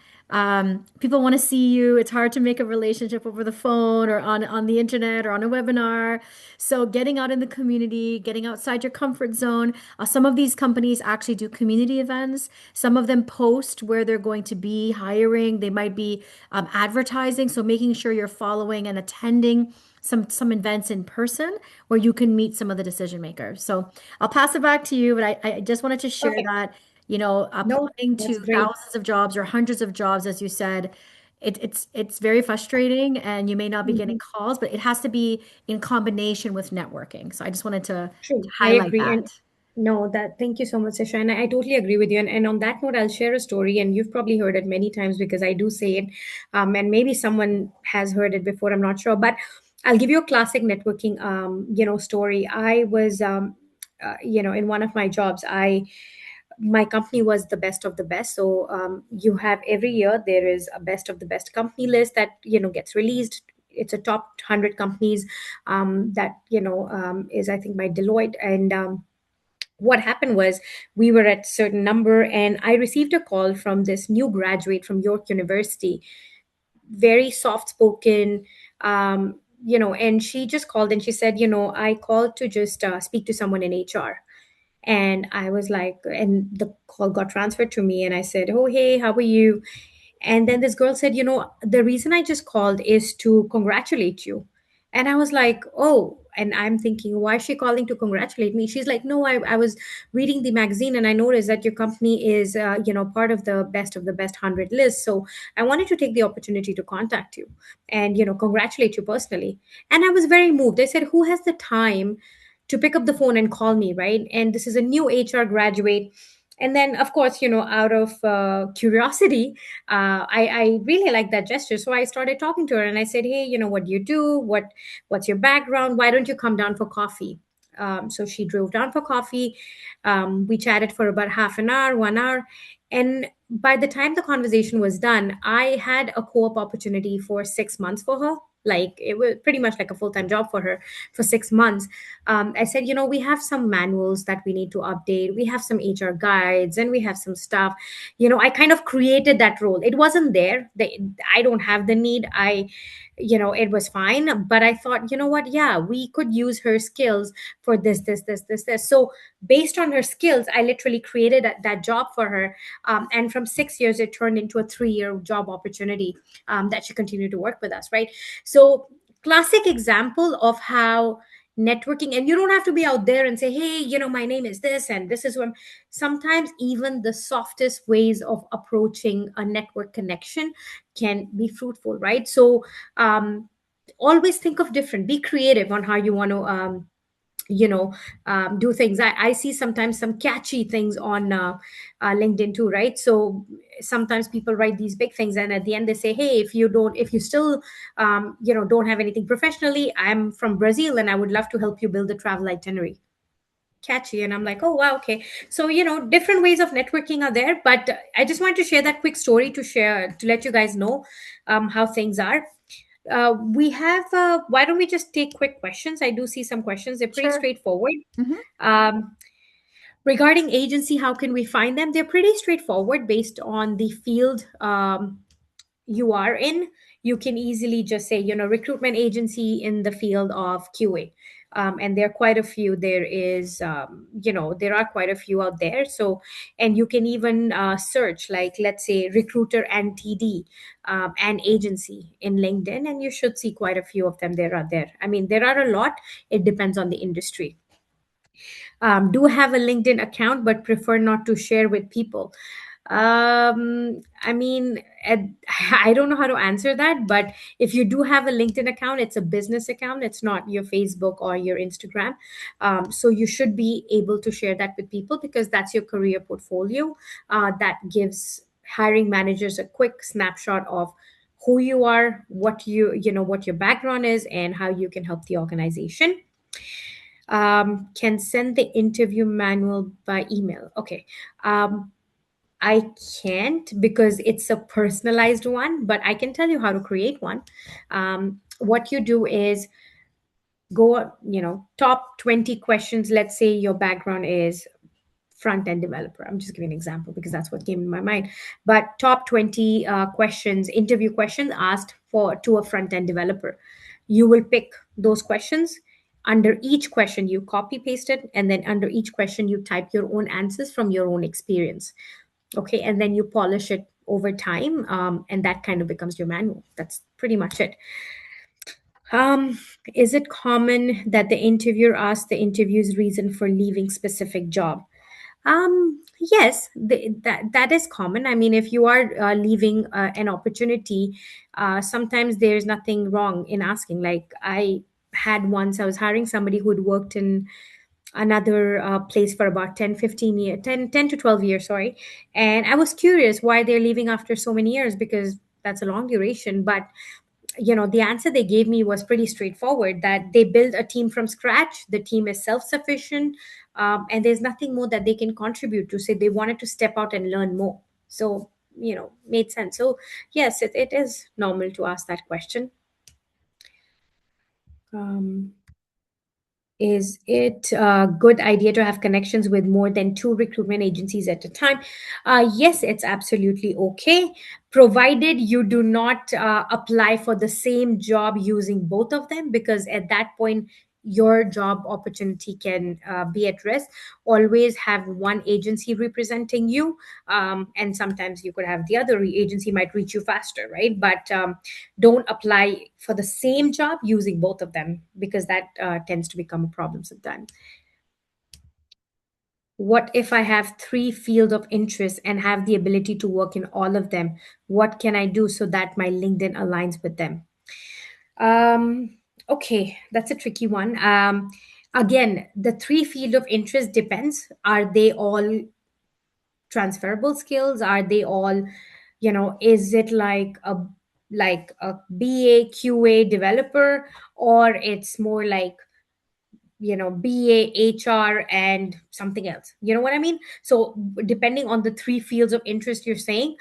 S2: People want to see you. It's hard to make a relationship over the phone or on the internet or on a webinar. So getting out in the community, getting outside your comfort zone. Some of these companies actually do community events. Some of them post where they're going to be hiring. They might be advertising. So making sure you're following and attending some events in person where you can meet some of the decision makers. So I'll pass it back to you, but I just wanted to share
S3: Perfect.
S2: that,
S3: No,
S2: applying
S3: that's
S2: to
S3: great.
S2: thousands of jobs or hundreds of jobs, as you said, it's very frustrating and you may not be getting
S3: Mhm.
S2: calls, but it has to be in combination with networking. So I just wanted to
S3: True. I
S2: highlight
S3: agree. And
S2: that.
S3: no, that thank you so much, Sasha. And I totally agree with you. And on that note, I'll share a story, and you've probably heard it many times because I do say it. And maybe someone has heard it before, I'm not sure. But I'll give you a classic networking story. I was in one of my jobs, my company was the best of the best. So you have every year there is a best of the best company list that gets released it's a top 100 companies that is, I think, by Deloitte. And what happened was, we were at certain number, and I received a call from this new graduate from York University, very soft spoken, and she just called and she said, I called to just speak to someone in HR. And I was like, and the call got transferred to me, and I said, oh, hey, how are you? And then this girl said, the reason I just called is to congratulate you. And I was like, oh, and I'm thinking, why is she calling to congratulate me? She's like, no, I was reading the magazine and I noticed that your company is, part of the best 100 list. So I wanted to take the opportunity to contact you and, congratulate you personally. And I was very moved. I said, who has the time to pick up the phone and call me, right? And this is a new HR graduate. And then, of course, out of curiosity, I really like that gesture. So I started talking to her and I said, hey, what do you do? What's your background? Why don't you come down for coffee? So she drove down for coffee. We chatted for about half an hour, 1 hour. And by the time the conversation was done, I had a co-op opportunity for 6 months for her. Like, it was pretty much like a full-time job for her for 6 months. I said, we have some manuals that we need to update. We have some HR guides and we have some stuff. I kind of created that role. It wasn't there. I don't have the need. It was fine. But I thought, you know what? Yeah, we could use her skills for this. So based on her skills, I literally created that job for her. And from 6 years, it turned into a 3-year job opportunity that she continued to work with us, right? So, classic example of how networking, and you don't have to be out there and say, hey, my name is this and this is what sometimes even the softest ways of approaching a network connection can be fruitful, right? So always think of different, be creative on how you want to you know do things. I see sometimes some catchy things on LinkedIn too, right? So sometimes people write these big things and at the end they say, hey, if you still don't have anything professionally, I'm from Brazil and I would love to help you build a travel itinerary. Catchy. And I'm like, oh wow, okay. So different ways of networking are there, but I just wanted to share that quick story to let you guys know how things are. We have why don't we just take quick questions? I do see some questions. They're pretty
S2: Sure.
S3: straightforward.
S2: Hmm.
S3: um, Regarding agency, how can we find them? They're pretty straightforward based on the field you are in. You can easily just say, recruitment agency in the field of QA. And there are quite a few. There are quite a few out there. So, and you can even search, like, let's say, recruiter and TD and agency in LinkedIn, and you should see quite a few of them. There are there. I mean, there are a lot. It depends on the industry. Do have a LinkedIn account, but prefer not to share with people. I mean, I don't know how to answer that, but if you do have a LinkedIn account, it's a business account. It's not your Facebook or your Instagram. So you should be able to share that with people because that's your career portfolio. That gives hiring managers a quick snapshot of who you are, what your background is, and how you can help the organization. Can send the interview manual by email. Okay. I can't because it's a personalized one, but I can tell you how to create one. What you do is go, top 20 questions. Let's say your background is front end developer. I'm just giving an example because that's what came in my mind. But top 20 questions, interview questions asked for to a front end developer. You will pick those questions. Under each question, you copy paste it, and then under each question, you type your own answers from your own experience. Okay, and then you polish it over time, and that kind of becomes your manual. That's pretty much it. Um, is it common that the interviewer asks the interview's reason for leaving specific job? Yes, that is common. I mean, if you are leaving an opportunity, sometimes there's nothing wrong in asking. Like, I had once, I was hiring somebody who had worked in another place for about 10, 15 years, 10 to 12 years, sorry. And I was curious why they're leaving after so many years because that's a long duration. But the answer they gave me was pretty straightforward, that they build a team from scratch, the team is self-sufficient, and there's nothing more that they can contribute to, say they wanted to step out and learn more. So made sense. So yes, it is normal to ask that question. Um, is it a good idea to have connections with more than two recruitment agencies at a time? Yes, it's absolutely okay, provided you do not apply for the same job using both of them, because at that point, your job opportunity can be at risk. Always have one agency representing you, and sometimes you could have the other agency might reach you faster, right? But don't apply for the same job using both of them, because that tends to become a problem sometimes. What if I have three fields of interest and have the ability to work in all of them? What can I do so that my LinkedIn aligns with them? Okay, that's a tricky one. Again, the three field of interest depends. Are they all transferable skills? Are they all, is it like a BA QA developer, or it's more like, BA HR and something else? You know what I mean? So depending on the three fields of interest you're saying,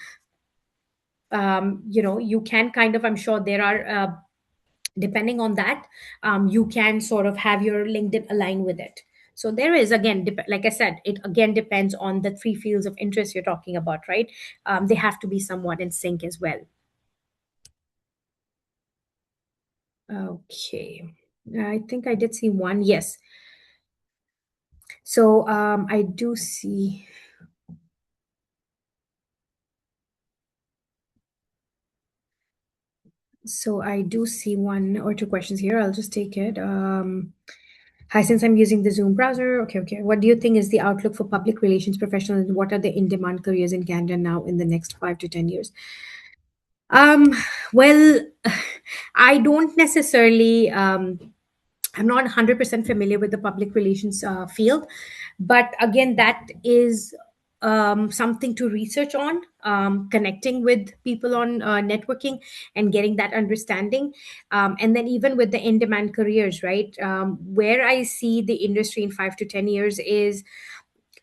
S3: you can kind of, I'm sure there are depending on that, you can sort of have your LinkedIn align with it. So there is, again, like I said, it again depends on the three fields of interest you're talking about, right? They have to be somewhat in sync as well. Okay, I think I did see one. Yes. So I do see. So I do see one or two questions here. I'll just take it. Hi, since I'm using the Zoom browser. Okay, okay. What do you think is the outlook for public relations professionals, and what are the in-demand careers in Canada now in the next 5 to 10 years? Um, well, I don't necessarily. I'm not 100% familiar with the public relations field, but again, that is something to research on, connecting with people on networking and getting that understanding. And then, even with the in demand careers, right? Where I see the industry in 5 to 10 years is,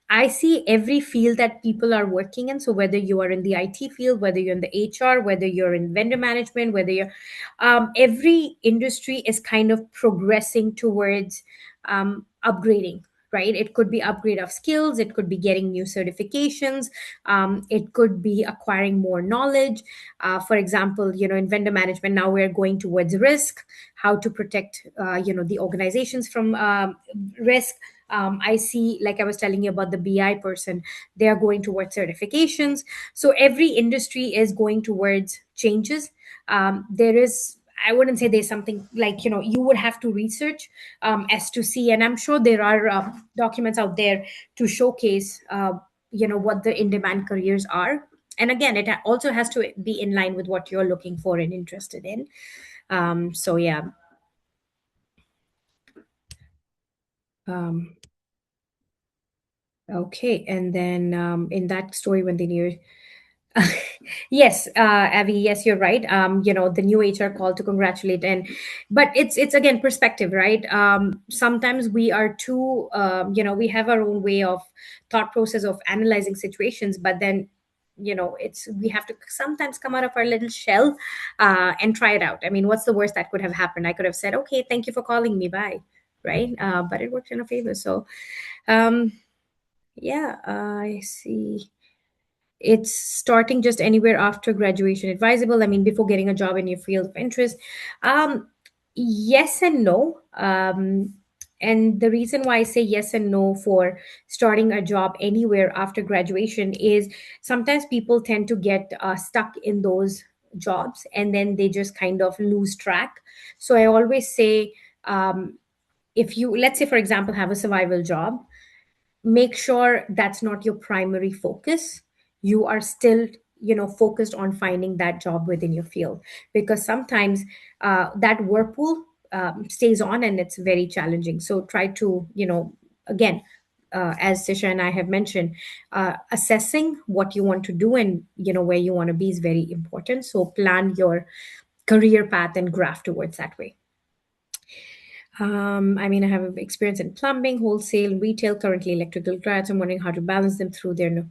S3: I see every field that people are working in. So whether you are in the IT field, whether you're in the HR, whether you're in vendor management, whether you're, every industry is kind of progressing towards upgrading. Right? It could be upgrade of skills. It could be getting new certifications. It could be acquiring more knowledge. For example, in vendor management now we're going towards risk, how to protect, the organizations from risk. I see, like I was telling you about the BI person, they are going towards certifications. So every industry is going towards changes. There is, I wouldn't say there's something like, you would have to research as to see, and I'm sure there are documents out there to showcase, what the in demand careers are. And again, it also has to be in line with what you're looking for and interested in. So yeah. Um, okay. And then in that story, when they knew. Yes, Avi, yes, you're right. The new HR call to congratulate, but it's again perspective, right? Sometimes we are too, we have our own way of thought process of analyzing situations, but then, it's we have to sometimes come out of our little shell and try it out. I mean, what's the worst that could have happened? I could have said, okay, thank you for calling me, bye, right? But it worked in our favor. So, um, yeah, I see. It's starting just anywhere after graduation advisable, I mean, before getting a job in your field of interest. Yes and no. And the reason why I say yes and no for starting a job anywhere after graduation is, sometimes people tend to get stuck in those jobs and then they just kind of lose track. So I always say, if you, let's say for example, have a survival job, make sure that's not your primary focus. You are still, focused on finding that job within your field, because sometimes that whirlpool stays on and it's very challenging. So try to, again, as Sisha and I have mentioned, assessing what you want to do and, where you want to be is very important. So plan your career path and graph towards that way. I mean, I have experience in plumbing, wholesale, retail, currently electrical grads. I'm wondering how to balance them through their.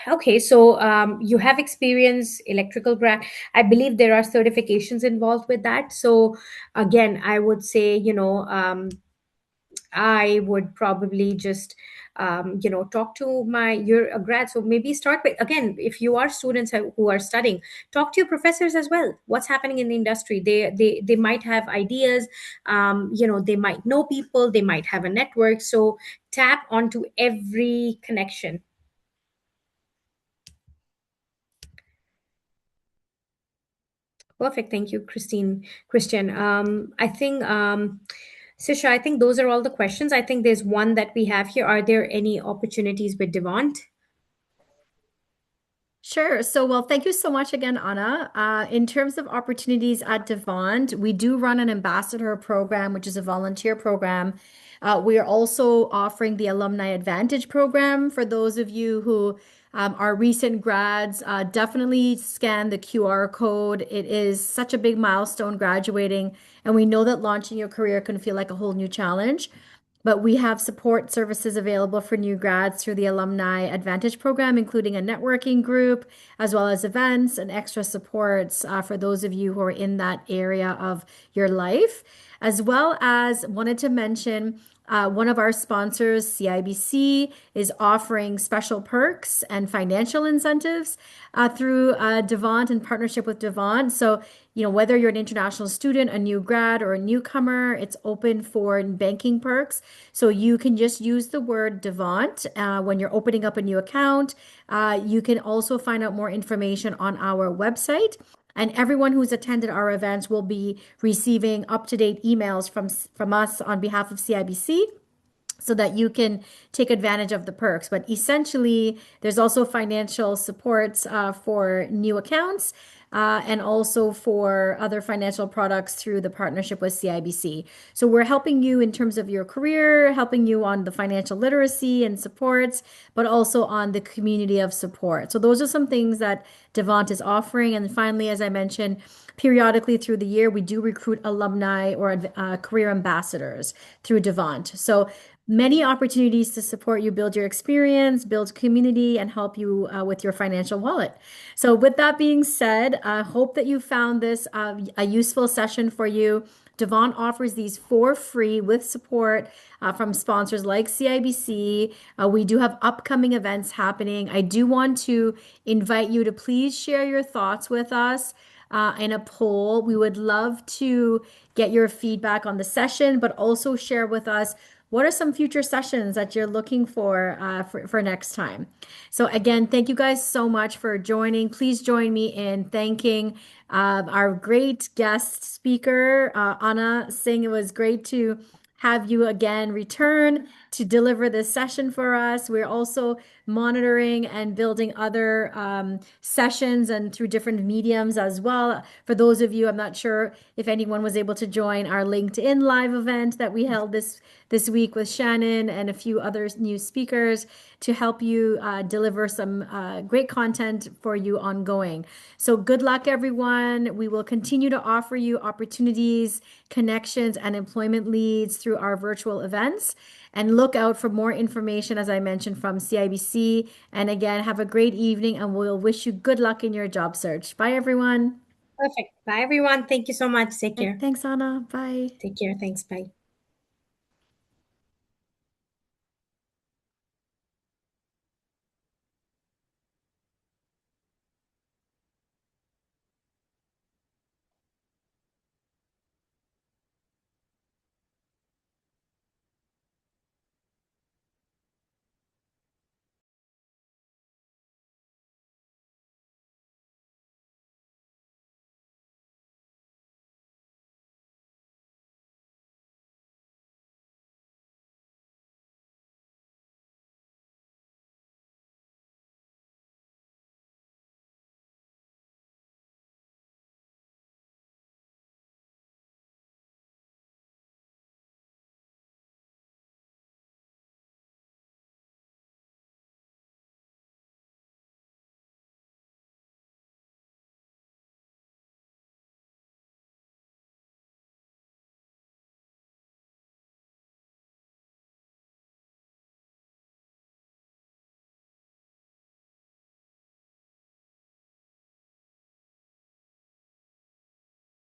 S3: Okay, so you have experience electrical grad. I believe there are certifications involved with that. So again, I would say, I would probably just, talk to you're a grad. So maybe start with, again, if you are students who are studying, talk to your professors as well. What's happening in the industry? They might have ideas. They might know people. They might have a network. So tap onto every connection. Perfect. Thank you, Christian. I think, Sisha, I think those are all the questions. I think there's one that we have here. Are there any opportunities with Devant?
S2: Sure. So, well, thank you so much again, Anna. In terms of opportunities at Devant, we do run an ambassador program, which is a volunteer program. We are also offering the Alumni Advantage program for those of you who are recent grads. Definitely scan the QR code. It is such a big milestone graduating, and we know that launching your career can feel like a whole new challenge. But we have support services available for new grads through the Alumni Advantage program, including a networking group, as well as events and extra supports for those of you who are in that area of your life. As well as wanted to mention one of our sponsors, CIBC, is offering special perks and financial incentives through Devant in partnership with Devant. So, whether you're an international student, a new grad, or a newcomer, it's open for banking perks. So you can just use the word Devant when you're opening up a new account. You can also find out more information on our website. And everyone who's attended our events will be receiving up-to-date emails from us on behalf of CIBC so that you can take advantage of the perks. But essentially, there's also financial supports for new accounts and also for other financial products through the partnership with CIBC. So we're helping you in terms of your career, helping you on the financial literacy and supports, but also on the community of support. So those are some things that Devant is offering. And finally, as I mentioned, periodically through the year, we do recruit alumni or career ambassadors through Devant. So many opportunities to support you build your experience, build community, and help you with your financial wallet. So, with that being said, I hope that you found this a useful session for you. Devon offers these for free with support from sponsors like CIBC. We do have upcoming events happening. I do want to invite you to please share your thoughts with us in a poll. We would love to get your feedback on the session, but also share with us what are some future sessions that you're looking for next time. So again, thank you guys so much for joining. Please join me in thanking our great guest speaker, Aahna Singh. It was great to have you again return to deliver this session for us. We're also monitoring and building other sessions and through different mediums as well. For those of you, I'm not sure if anyone was able to join our LinkedIn live event that we held this week with Shannon and a few other new speakers to help you deliver some great content for you ongoing. So good luck, everyone. We will continue to offer you opportunities, connections, and employment leads through our virtual events. And look out for more information, as I mentioned, from CIBC. And again, have a great evening, and we'll wish you good luck in your job search. Bye, everyone.
S3: Perfect. Bye, everyone. Thank you so much. Take care.
S2: Thanks, Anna. Bye.
S3: Take care. Thanks. Bye.